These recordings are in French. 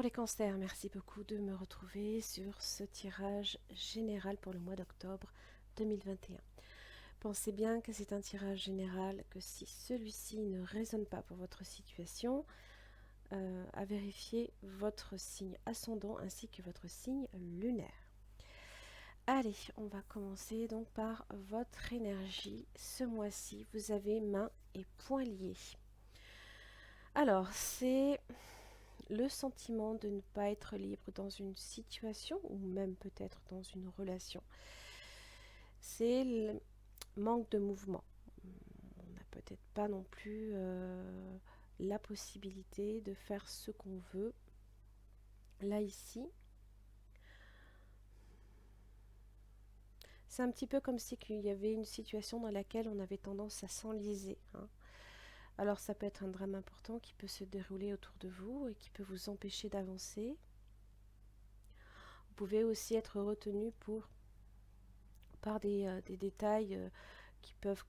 les cancers, merci beaucoup de me retrouver sur ce tirage général pour le mois d'octobre 2021. Pensez bien que c'est un tirage général, que si celui-ci ne résonne pas pour votre situation, à vérifier votre signe ascendant ainsi que votre signe lunaire. Allez, on va commencer donc par votre énergie. Ce mois-ci, vous avez mains et poings liés. Alors, c'est le sentiment de ne pas être libre dans une situation ou même peut-être dans une relation. C'est le manque de mouvement. On n'a peut-être pas non plus la possibilité de faire ce qu'on veut. Là, ici, c'est un petit peu comme si il y avait une situation dans laquelle on avait tendance à s'enliser. Alors ça peut être un drame important qui peut se dérouler autour de vous et qui peut vous empêcher d'avancer. Vous pouvez aussi être retenu par des détails qui peuvent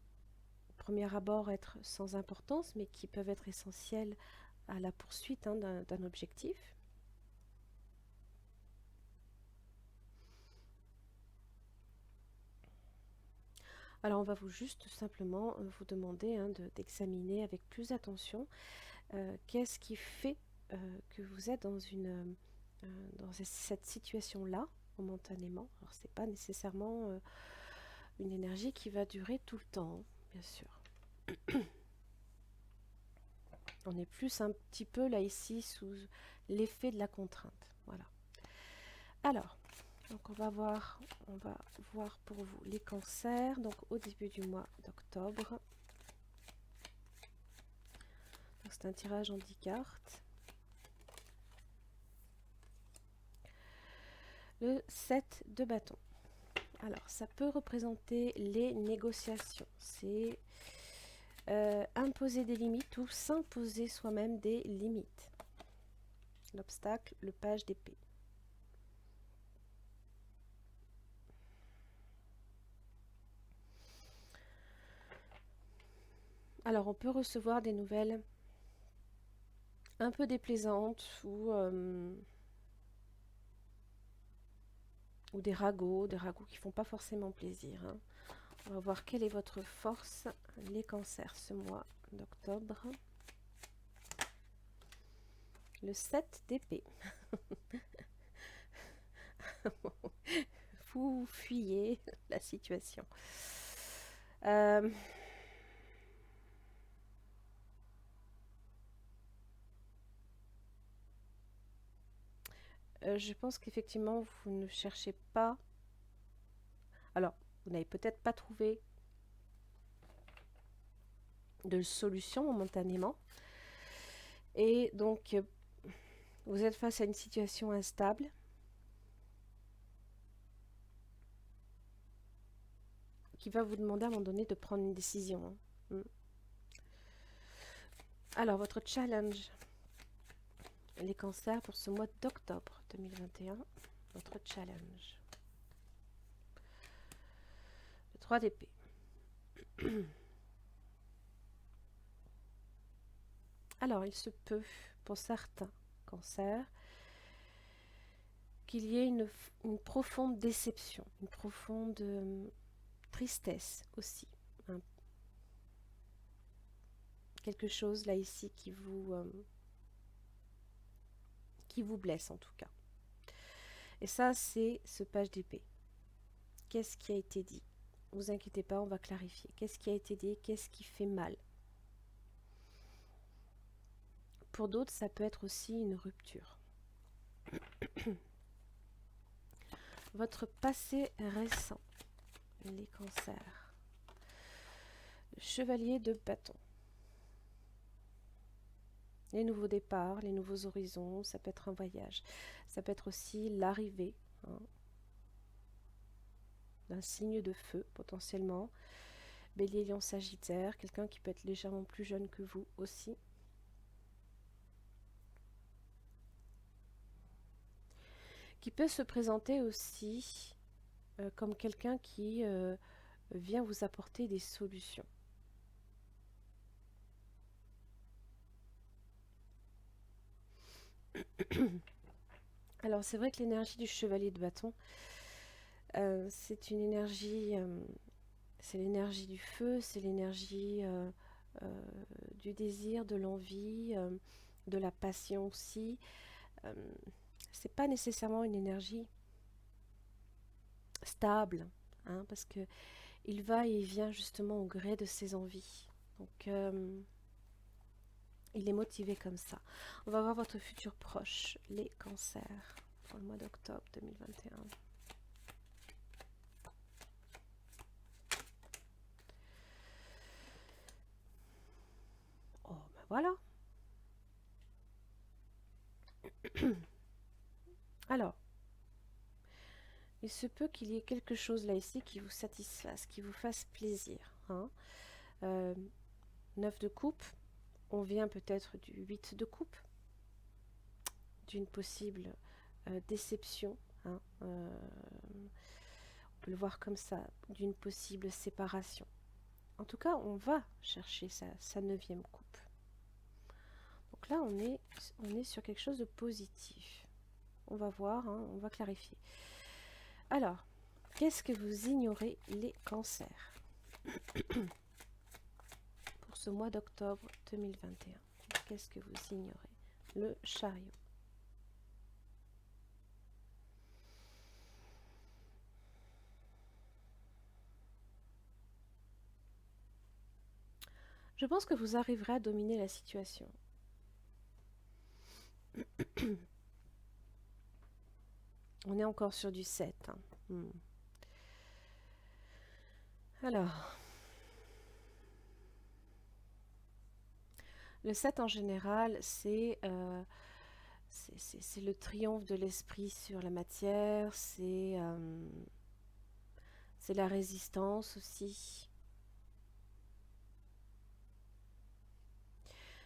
au premier abord être sans importance, mais qui peuvent être essentiels à la poursuite d'un objectif. Alors on va juste simplement vous demander d'examiner avec plus attention qu'est-ce qui fait que vous êtes dans cette situation-là momentanément. Alors c'est pas nécessairement une énergie qui va durer tout le temps, bien sûr. On est plus un petit peu là ici sous l'effet de la contrainte. Voilà. Alors, donc on va voir pour vous les cancers, donc au début du mois d'octobre. C'est un tirage en 10 cartes. Le 7 de bâton. Alors, ça peut représenter les négociations. C'est imposer des limites ou s'imposer soi-même des limites. L'obstacle, le page d'épée. Alors, on peut recevoir des nouvelles un peu déplaisantes ou des ragots qui font pas forcément plaisir. On va voir quelle est votre force, les cancers, ce mois d'octobre. Le 7 d'épée. Vous fuyez la situation. Je pense qu'effectivement, vous ne cherchez pas... Alors, vous n'avez peut-être pas trouvé de solution momentanément. Et donc, vous êtes face à une situation instable. Qui va vous demander à un moment donné de prendre une décision. Alors, votre challenge, les cancers pour ce mois d'octobre 2021. Votre challenge. Le 3 d'épée. Alors, il se peut, pour certains cancers, qu'il y ait une profonde déception, une profonde tristesse aussi. Quelque chose là ici qui vous blesse en tout cas. Et ça, c'est ce page d'épée. Qu'est-ce qui a été dit? Ne vous inquiétez pas, on va clarifier. Qu'est-ce qui a été dit? Qu'est-ce qui fait mal? Pour d'autres, ça peut être aussi une rupture. Votre passé récent, les cancers. Le chevalier de bâton. Les nouveaux départs, les nouveaux horizons, ça peut être un voyage. Ça peut être aussi l'arrivée d'un signe de feu, potentiellement. Bélier, Lion, Sagittaire, quelqu'un qui peut être légèrement plus jeune que vous aussi. Qui peut se présenter aussi comme quelqu'un qui vient vous apporter des solutions. Alors c'est vrai que l'énergie du chevalier de bâton, c'est une énergie, c'est l'énergie du feu, c'est l'énergie euh, du désir, de l'envie, de la passion aussi. Euh, c'est pas nécessairement une énergie stable, hein, parce que il va et il vient justement au gré de ses envies. Donc il est motivé comme ça. On va voir votre futur proche, les cancers, pour le mois d'octobre 2021. Oh, ben voilà. Alors, il se peut qu'il y ait quelque chose là ici qui vous satisfasse, qui vous fasse plaisir, hein. Euh, 9 de coupe, on vient peut-être du 8 de coupe, d'une possible déception, hein. On peut le voir comme ça, d'une possible séparation. En tout cas, on va chercher sa 9e coupe. Donc là, on est sur quelque chose de positif. On va voir, hein, on va clarifier. Alors, qu'est-ce que vous ignorez, les cancers, pour ce mois d'octobre 2021? Qu'est-ce que vous ignorez? Le chariot. Je pense que vous arriverez à dominer la situation. On est encore sur du 7. Hein. Alors, le 7 en général, c'est le triomphe de l'esprit sur la matière, c'est la résistance aussi.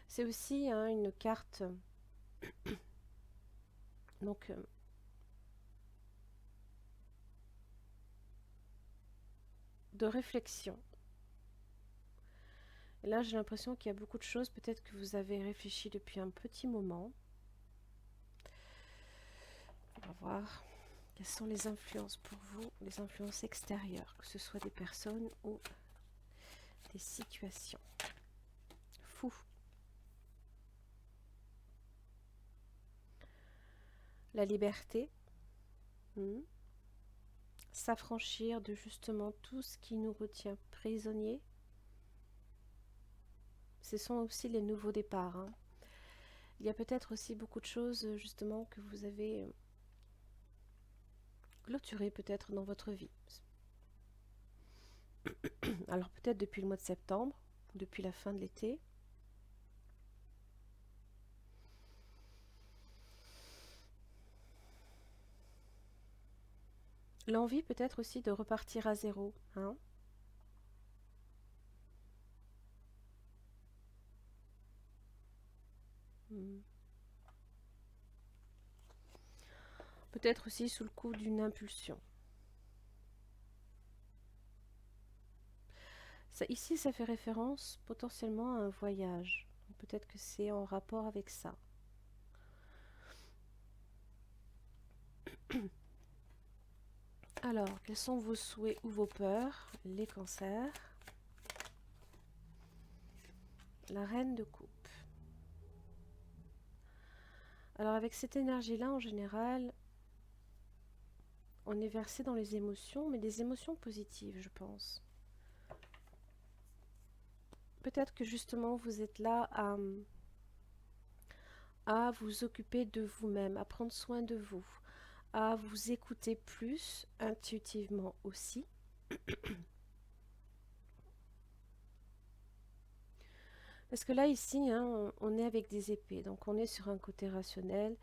C'est aussi hein, une carte donc de réflexion. Et là, j'ai l'impression qu'il y a beaucoup de choses, peut-être que vous avez réfléchi depuis un petit moment. On va voir quelles sont les influences pour vous, les influences extérieures, que ce soit des personnes ou des situations. Fou. La liberté. S'affranchir de justement tout ce qui nous retient prisonniers. Ce sont aussi les nouveaux départs. Hein. Il y a peut-être aussi beaucoup de choses justement que vous avez clôturées peut-être dans votre vie. Alors peut-être depuis le mois de septembre, depuis la fin de l'été. L'envie peut-être aussi de repartir à zéro. Hein. Peut-être aussi sous le coup d'une impulsion. Ça, ici, ça fait référence potentiellement à un voyage. Peut-être que c'est en rapport avec ça. Alors, quels sont vos souhaits ou vos peurs, les cancers? La reine de coupe. Alors, avec cette énergie-là, en général, on est versé dans les émotions, mais des émotions positives, je pense. Peut-être que justement, vous êtes là à vous occuper de vous-même, à prendre soin de vous, à vous écouter plus intuitivement aussi. Parce que là, ici, hein, on est avec des épées, donc on est sur un côté rationnel,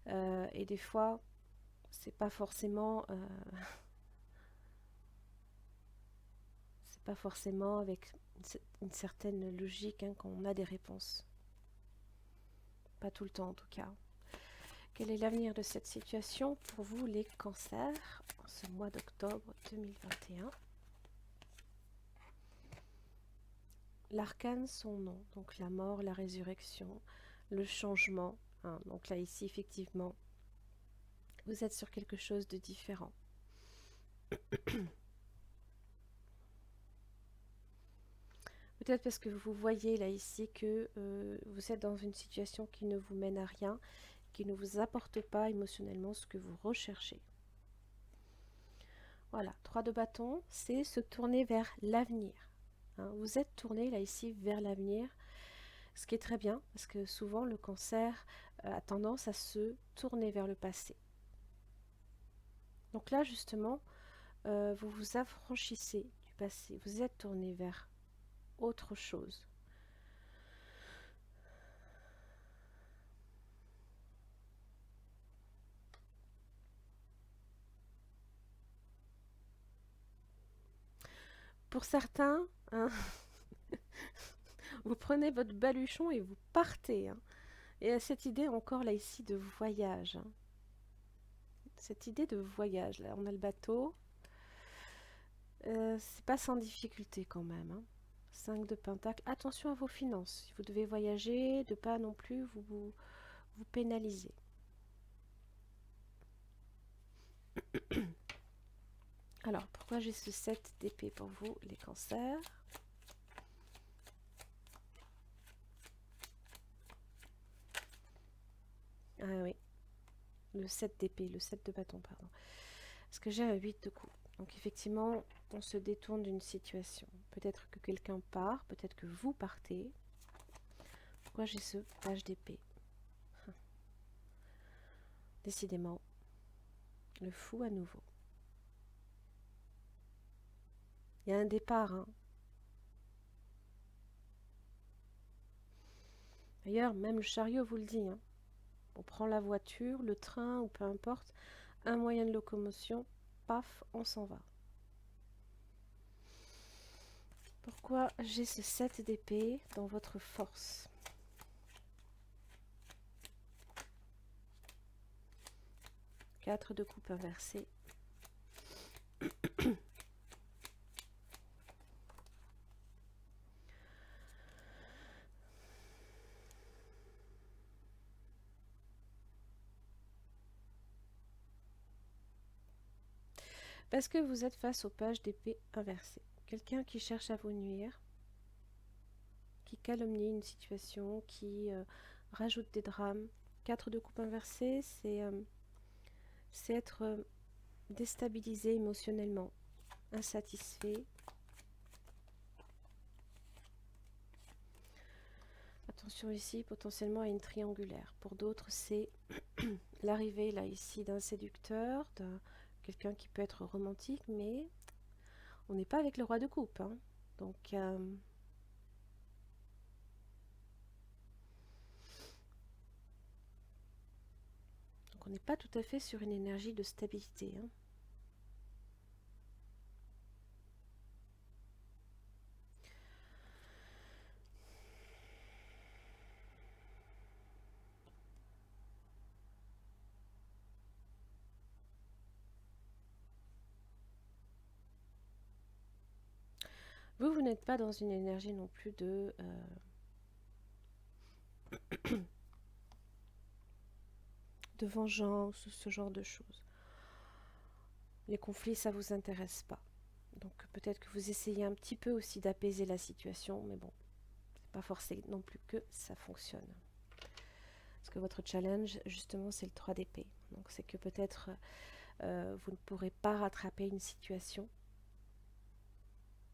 et des fois, c'est pas forcément, c'est pas forcément avec une certaine logique hein, qu'on a des réponses. Pas tout le temps en tout cas. Quel est l'avenir de cette situation pour vous, les cancers, en ce mois d'octobre 2021? L'arcane, son nom, donc la mort, la résurrection, le changement. Hein, donc là, ici, effectivement, Vous êtes sur quelque chose de différent. Peut-être parce que vous voyez là ici que vous êtes dans une situation qui ne vous mène à rien, qui ne vous apporte pas émotionnellement ce que vous recherchez. Voilà, 3 de bâton, c'est se tourner vers l'avenir. Hein. Vous êtes tourné là ici vers l'avenir, ce qui est très bien parce que souvent le cancer a tendance à se tourner vers le passé. Donc là justement, vous vous affranchissez du passé, vous êtes tourné vers autre chose. Pour certains, hein, vous prenez votre baluchon et vous partez. Hein. Et à cette idée encore là ici de voyage. Hein. Cette idée de voyage, là on a le bateau. C'est pas sans difficulté quand même. Hein. 5 de pentacle. Attention à vos finances. Si vous devez voyager, de pas non plus vous pénaliser. Alors, pourquoi j'ai ce 7 d'épée pour vous, les cancers? Ah oui, le 7 d'épée, le 7 de bâton, pardon. Parce que j'ai un 8 de coupe. Donc effectivement, on se détourne d'une situation. Peut-être que quelqu'un part, peut-être que vous partez. Pourquoi j'ai ce page d'épée? Décidément, le fou à nouveau. Il y a un départ. Hein. D'ailleurs, même le chariot vous le dit. Hein. On prend la voiture, le train ou peu importe, un moyen de locomotion, paf, on s'en va. Pourquoi j'ai ce 7 d'épée dans votre force? Quatre de coupe inversée. Parce que vous êtes face au page d'épée inversée. Quelqu'un qui cherche à vous nuire, qui calomnie une situation, qui rajoute des drames. 4 de coupe inversée, c'est être déstabilisé émotionnellement, insatisfait. Attention ici, potentiellement à une triangulaire. Pour d'autres, c'est l'arrivée là ici d'un séducteur, d'un quelqu'un qui peut être romantique, mais on n'est pas avec le roi de coupe. Hein. Donc, on n'est pas tout à fait sur une énergie de stabilité. Hein. Vous n'êtes pas dans une énergie non plus de vengeance ou ce genre de choses. Les conflits, ça ne vous intéresse pas. Donc peut-être que vous essayez un petit peu aussi d'apaiser la situation, mais bon, c'est pas forcé non plus que ça fonctionne. Parce que votre challenge, justement, c'est le 3 d'épée. Donc c'est que peut-être vous ne pourrez pas rattraper une situation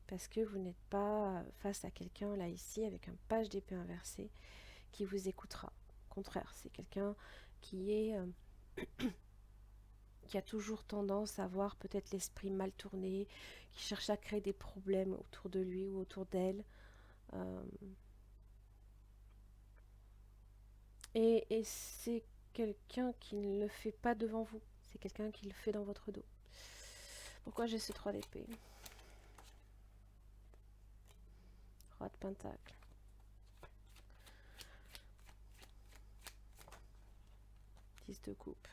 parce que vous n'êtes pas face à quelqu'un là ici avec un page d'épée inversée qui vous écoutera. Au contraire, c'est quelqu'un qui est qui a toujours tendance à avoir peut-être l'esprit mal tourné, qui cherche à créer des problèmes autour de lui ou autour d'elle. Euh, et c'est quelqu'un qui ne le fait pas devant vous, c'est quelqu'un qui le fait dans votre dos. Pourquoi j'ai ce 3 d'épée? Roi de pentacle. 10 de coupe.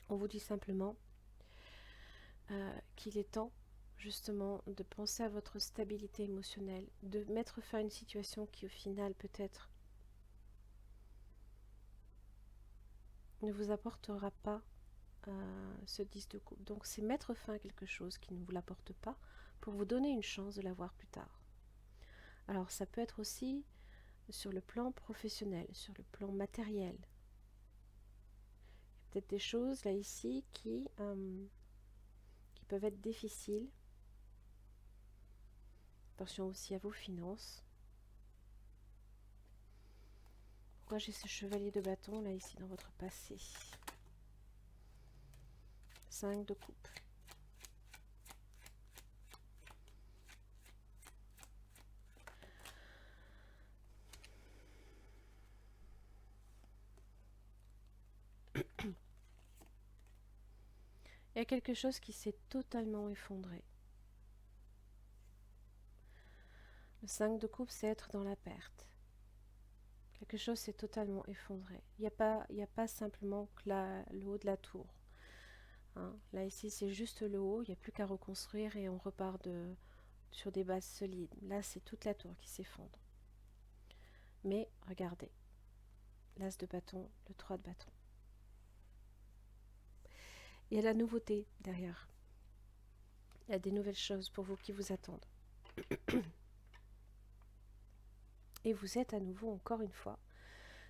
On vous dit simplement qu'il est temps justement de penser à votre stabilité émotionnelle, de mettre fin à une situation qui au final peut-être ne vous apportera pas ce 10 de coupe. Donc c'est mettre fin à quelque chose qui ne vous l'apporte pas pour vous donner une chance de l'avoir plus tard. Alors ça peut être aussi sur le plan professionnel, sur le plan matériel. Il y a peut-être des choses là ici qui peuvent être difficiles. Attention aussi à vos finances. Pourquoi j'ai ce chevalier de bâton là ici dans votre passé? 5 de coupe. Il y a quelque chose qui s'est totalement effondré. Le 5 de coupe, c'est être dans la perte. Quelque chose s'est totalement effondré. Il n'y a pas simplement que le haut de la tour. Hein. Là, ici, c'est juste le haut. Il n'y a plus qu'à reconstruire et on repart sur des bases solides. Là, c'est toute la tour qui s'effondre. Mais regardez. L'as de bâton, le 3 de bâton. Il y a la nouveauté derrière. Il y a des nouvelles choses pour vous qui vous attendent. Et vous êtes à nouveau, encore une fois,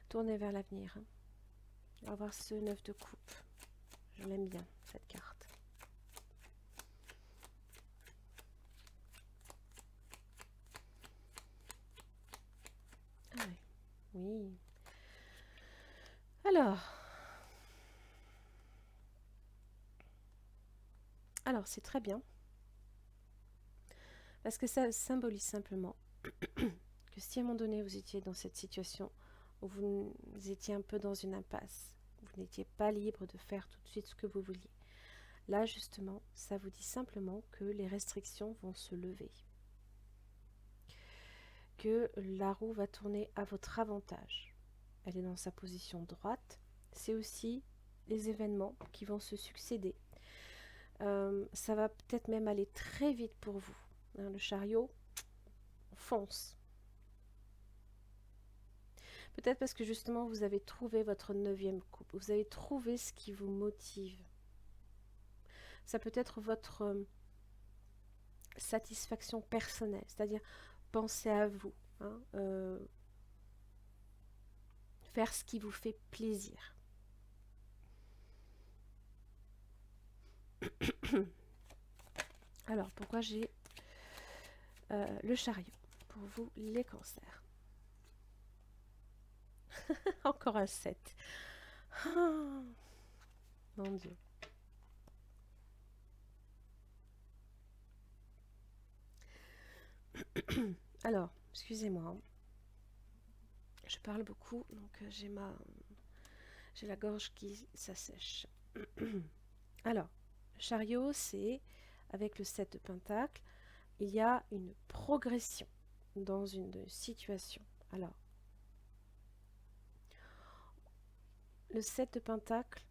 tourné vers l'avenir. Hein. On va voir ce 9 de coupe. Je l'aime bien, cette carte. Ah ouais. Oui. Alors c'est très bien. Parce que ça symbolise simplement que si à un moment donné vous étiez dans cette situation où vous étiez un peu dans une impasse, vous n'étiez pas libre de faire tout de suite ce que vous vouliez, là justement, ça vous dit simplement que les restrictions vont se lever, que la roue va tourner à votre avantage. Elle est dans sa position droite, c'est aussi les événements qui vont se succéder. Ça va peut-être même aller très vite pour vous. Hein, le chariot fonce. Peut-être parce que justement vous avez trouvé votre 9e coupe, vous avez trouvé ce qui vous motive. Ça peut être votre satisfaction personnelle, c'est-à-dire penser à vous, hein, faire ce qui vous fait plaisir. Alors, pourquoi j'ai le chariot? Pour vous, les cancers. Encore un 7. Oh, mon Dieu. Alors, excusez-moi. Hein. Je parle beaucoup, donc j'ai la gorge qui s'assèche. Alors, le chariot, c'est, avec le 7 de pentacle, il y a une progression dans une situation. Alors, le 7 de pentacle,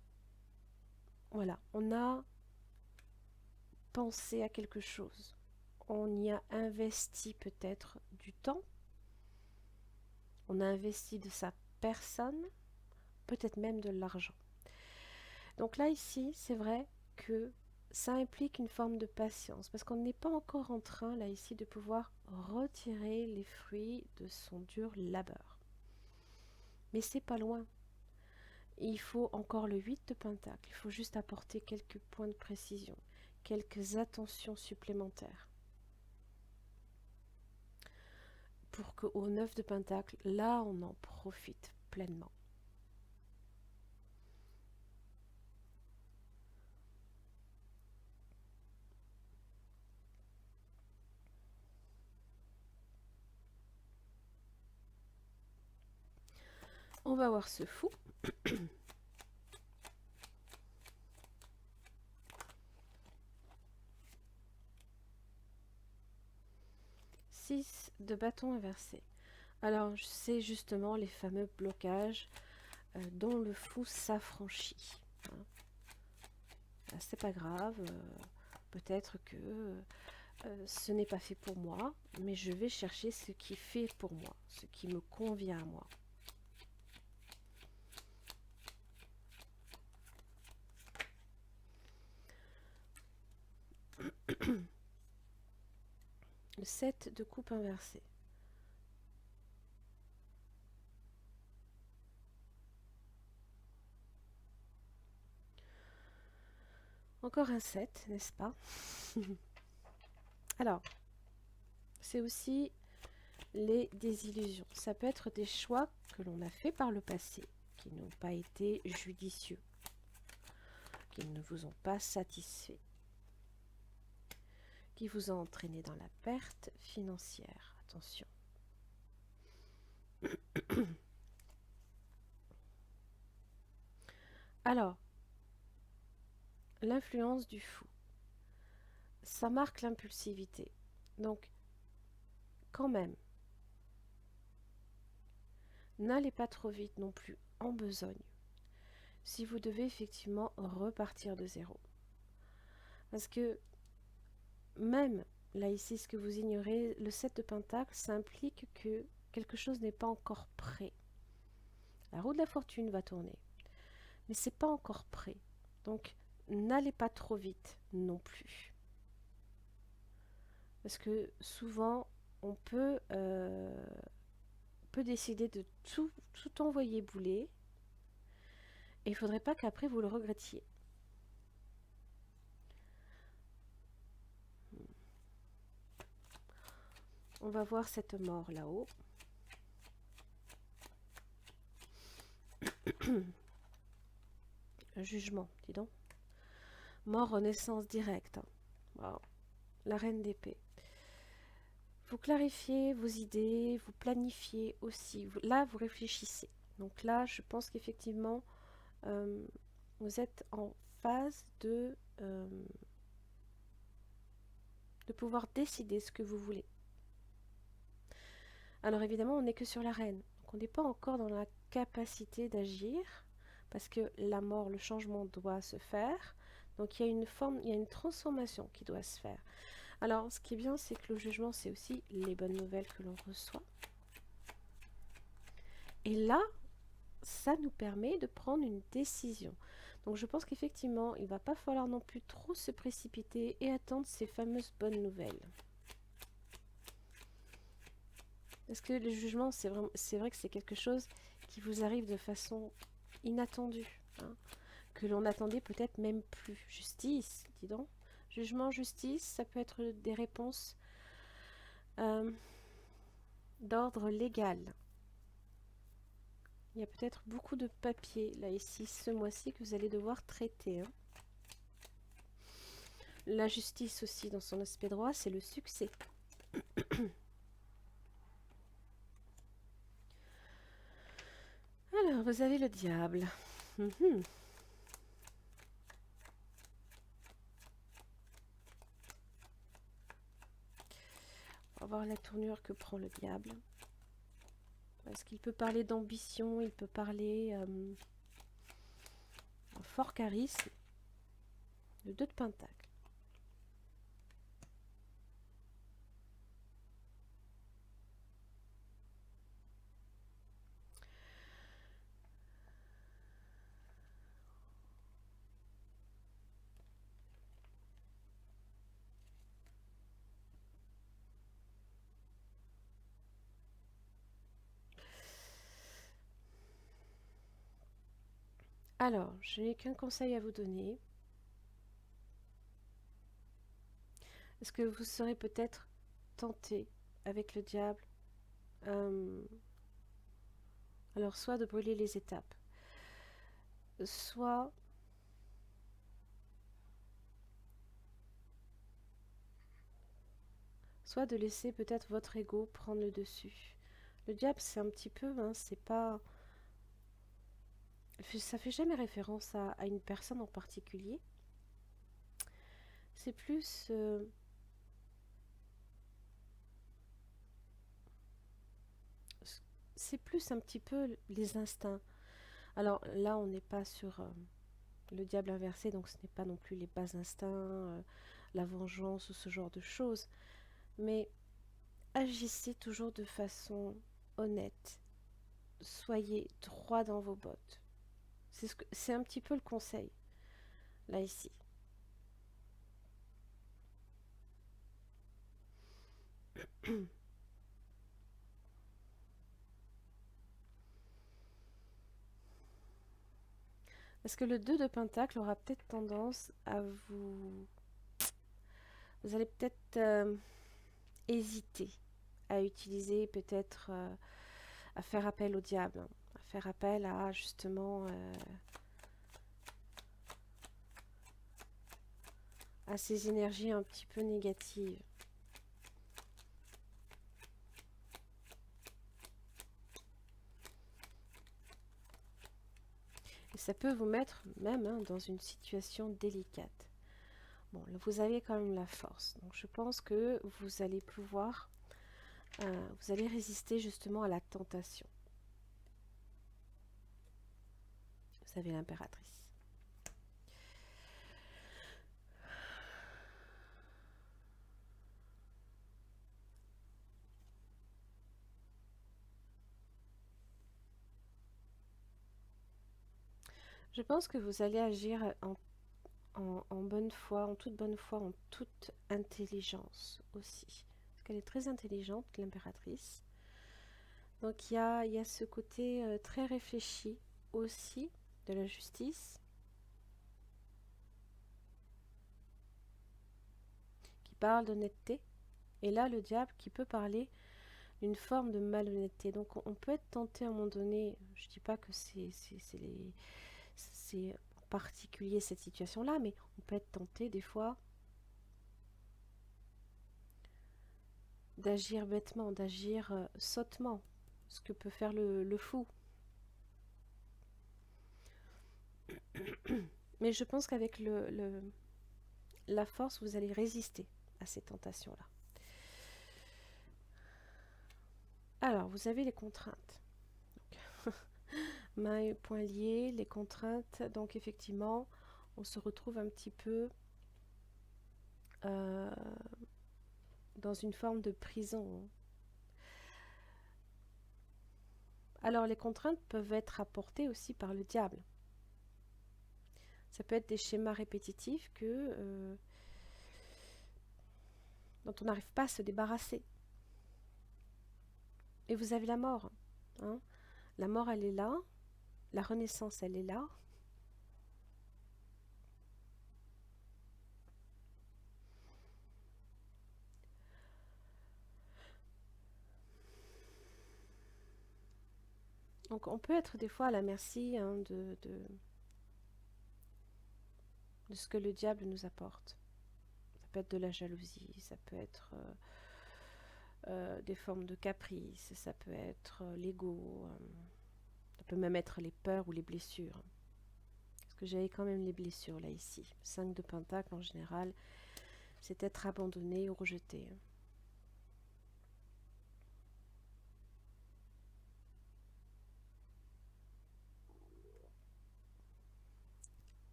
voilà, on a pensé à quelque chose. On y a investi peut-être du temps. On a investi de sa personne, peut-être même de l'argent. Donc là, ici, c'est vrai que ça implique une forme de patience, parce qu'on n'est pas encore en train, là, ici, de pouvoir retirer les fruits de son dur labeur. Mais c'est pas loin. Il faut encore le 8 de pentacle, il faut juste apporter quelques points de précision, quelques attentions supplémentaires. Pour qu'au 9 de pentacle, là, on en profite pleinement. On va voir ce fou. 6 de bâton inversé. Alors, c'est justement les fameux blocages dont le fou s'affranchit. Hein. C'est pas grave, peut-être que ce n'est pas fait pour moi, mais je vais chercher ce qui est fait pour moi, ce qui me convient à moi. Le 7 de coupe inversée. Encore un 7, n'est-ce pas? Alors, c'est aussi les désillusions. Ça peut être des choix que l'on a fait par le passé, qui n'ont pas été judicieux, qui ne vous ont pas satisfait, qui vous ont entraîné dans la perte financière. Attention. Alors, l'influence du fou. Ça marque l'impulsivité. Donc, quand même, n'allez pas trop vite non plus en besogne, si vous devez effectivement repartir de zéro. Parce que même, là ici, ce que vous ignorez, le 7 de Pentacle, ça implique que quelque chose n'est pas encore prêt. La roue de la fortune va tourner, mais c'est pas encore prêt. Donc, n'allez pas trop vite non plus. Parce que souvent, on peut décider de tout envoyer bouler, et il ne faudrait pas qu'après vous le regrettiez. On va voir cette mort là-haut. Un jugement, dis donc. Mort, renaissance directe. Wow. La reine d'épée. Vous clarifiez vos idées, vous planifiez aussi. Là, vous réfléchissez. Donc là, je pense qu'effectivement, vous êtes en phase de pouvoir décider ce que vous voulez. Alors évidemment, on n'est que sur la reine. Donc on n'est pas encore dans la capacité d'agir, parce que la mort, le changement doit se faire. Donc il y a une transformation qui doit se faire. Alors ce qui est bien, c'est que le jugement, c'est aussi les bonnes nouvelles que l'on reçoit. Et là, ça nous permet de prendre une décision. Donc je pense qu'effectivement, il ne va pas falloir non plus trop se précipiter et attendre ces fameuses bonnes nouvelles. Parce que le jugement, c'est vrai que c'est quelque chose qui vous arrive de façon inattendue, hein, que l'on attendait peut-être même plus. Justice, dis donc. Jugement, justice, ça peut être des réponses d'ordre légal. Il y a peut-être beaucoup de papiers, là, ici, ce mois-ci, que vous allez devoir traiter. Hein. La justice aussi, dans son aspect droit, c'est le succès. Alors, vous avez le diable. On va voir la tournure que prend le diable. Parce qu'il peut parler d'ambition, il peut parler un fort charisme. Le 2 de Pentacle. Alors, je n'ai qu'un conseil à vous donner. Est-ce que vous serez peut-être tenté avec le diable alors, soit de brûler les étapes, soit de laisser peut-être votre ego prendre le dessus. Le diable, c'est un petit peu, hein, c'est pas... Ça fait jamais référence à une personne en particulier. C'est plus... c'est plus un petit peu les instincts. Alors là, on n'est pas sur le diable inversé, donc ce n'est pas non plus les bas instincts. la vengeance ou ce genre de choses, mais agissez toujours de façon honnête. Soyez droit dans vos bottes. C'est un petit peu le conseil, là, ici. Parce que le 2 de Pentacle aura peut-être tendance à vous... Vous allez peut-être hésiter à utiliser, peut-être à faire appel au diable, hein, à faire appel à justement à ces énergies un petit peu négatives. Et ça peut vous mettre même hein, dans une situation délicate. Bon, là, vous avez quand même la force. Donc je pense que vous allez pouvoir, vous allez résister justement à la tentation. Vous avez l'impératrice. Je pense que vous allez agir en bonne foi, en toute intelligence aussi. Parce qu'elle est très intelligente, l'impératrice. Donc il y a ce côté très réfléchi aussi de la justice, qui parle d'honnêteté. Et là, le diable qui peut parler d'une forme de malhonnêteté. Donc on peut être tenté à un moment donné, je ne dis pas que c'est en particulier cette situation-là, mais on peut être tenté des fois d'agir bêtement, d'agir sottement, ce que peut faire le fou. Mais je pense qu'avec la force, vous allez résister à ces tentations-là. Alors, vous avez les contraintes. Mains et poings liés, les contraintes. Donc, effectivement, on se retrouve un petit peu dans une forme de prison. Alors, les contraintes peuvent être apportées aussi par le diable. Ça peut être des schémas répétitifs dont on n'arrive pas à se débarrasser. Et vous avez la mort. Hein. La mort, elle est là. La renaissance, elle est là. Donc on peut être des fois à la merci hein, de ce que le diable nous apporte. Ça peut être de la jalousie, ça peut être des formes de caprice, ça peut être l'ego, ça peut même être les peurs ou les blessures. Parce que j'avais quand même les blessures là ici. 5 de Pentacle en général, c'est être abandonné ou rejeté.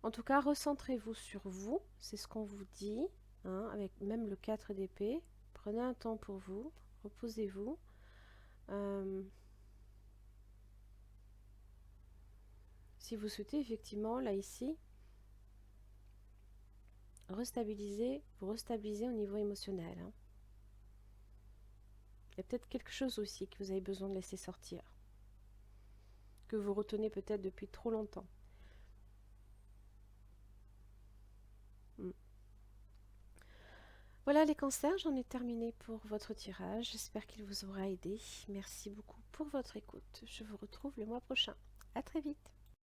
En tout cas, recentrez-vous sur vous, c'est ce qu'on vous dit, hein, avec même le 4 d'épée. Prenez un temps pour vous, reposez-vous. Si vous souhaitez effectivement, là ici, vous restabilisez au niveau émotionnel. Hein. Il y a peut-être quelque chose aussi que vous avez besoin de laisser sortir, que vous retenez peut-être depuis trop longtemps. Voilà les cancers, j'en ai terminé pour votre tirage. J'espère qu'il vous aura aidé. Merci beaucoup pour votre écoute. Je vous retrouve le mois prochain. À très vite.